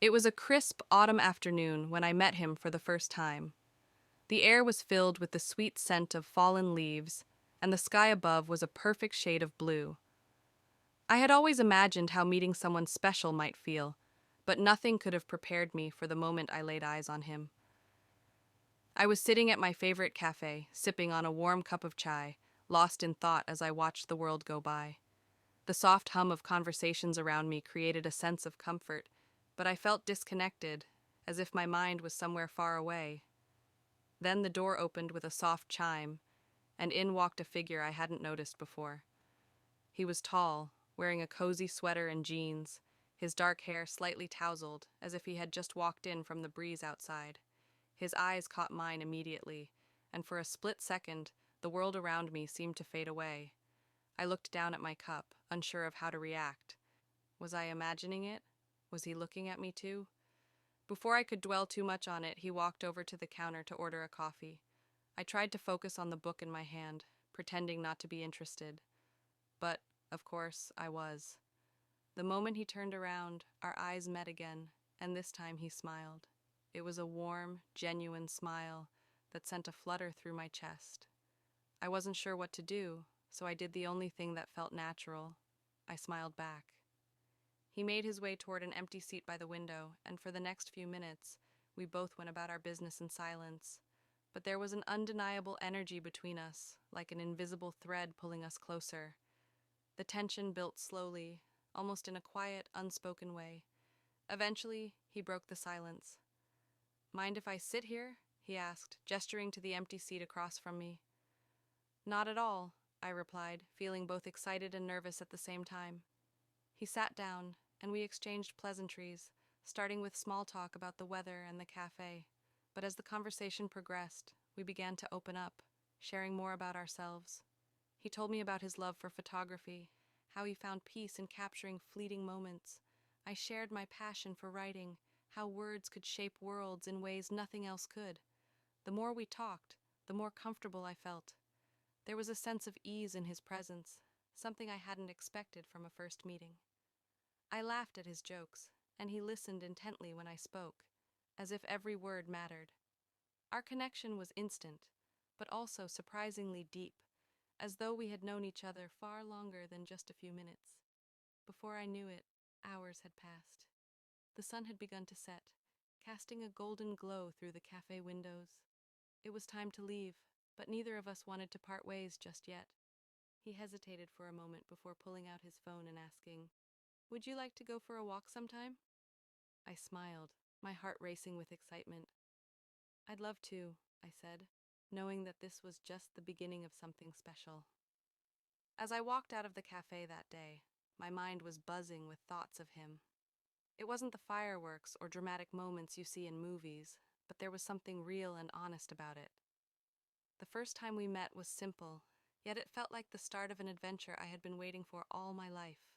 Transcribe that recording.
It was a crisp autumn afternoon when I met him for the first time. The air was filled with the sweet scent of fallen leaves, and the sky above was a perfect shade of blue. I had always imagined how meeting someone special might feel, but nothing could have prepared me for the moment I laid eyes on him. I was sitting at my favorite cafe, sipping on a warm cup of chai, lost in thought as I watched the world go by. The soft hum of conversations around me created a sense of comfort, but I felt disconnected, as if my mind was somewhere far away. Then the door opened with a soft chime, and in walked a figure I hadn't noticed before. He was tall, wearing a cozy sweater and jeans, his dark hair slightly tousled, as if he had just walked in from the breeze outside. His eyes caught mine immediately, and for a split second, the world around me seemed to fade away. I looked down at my cup, unsure of how to react. Was I imagining it? Was he looking at me too? Before I could dwell too much on it, he walked over to the counter to order a coffee. I tried to focus on the book in my hand, pretending not to be interested. But, of course, I was. The moment he turned around, our eyes met again, and this time he smiled. It was a warm, genuine smile that sent a flutter through my chest. I wasn't sure what to do, so I did the only thing that felt natural. I smiled back. He made his way toward an empty seat by the window, and for the next few minutes, we both went about our business in silence. But there was an undeniable energy between us, like an invisible thread pulling us closer. The tension built slowly, almost in a quiet, unspoken way. Eventually, he broke the silence. "Mind if I sit here?" he asked, gesturing to the empty seat across from me. "Not at all," I replied, feeling both excited and nervous at the same time. He sat down, and we exchanged pleasantries, starting with small talk about the weather and the cafe. But as the conversation progressed, we began to open up, sharing more about ourselves. He told me about his love for photography, how he found peace in capturing fleeting moments. I shared my passion for writing, how words could shape worlds in ways nothing else could. The more we talked, the more comfortable I felt. There was a sense of ease in his presence, something I hadn't expected from a first meeting. I laughed at his jokes, and he listened intently when I spoke, as if every word mattered. Our connection was instant, but also surprisingly deep, as though we had known each other far longer than just a few minutes. Before I knew it, hours had passed. The sun had begun to set, casting a golden glow through the cafe windows. It was time to leave, but neither of us wanted to part ways just yet. He hesitated for a moment before pulling out his phone and asking, "Would you like to go for a walk sometime?" I smiled, my heart racing with excitement. "I'd love to," I said, knowing that this was just the beginning of something special. As I walked out of the cafe that day, my mind was buzzing with thoughts of him. It wasn't the fireworks or dramatic moments you see in movies, but there was something real and honest about it. The first time we met was simple, yet it felt like the start of an adventure I had been waiting for all my life.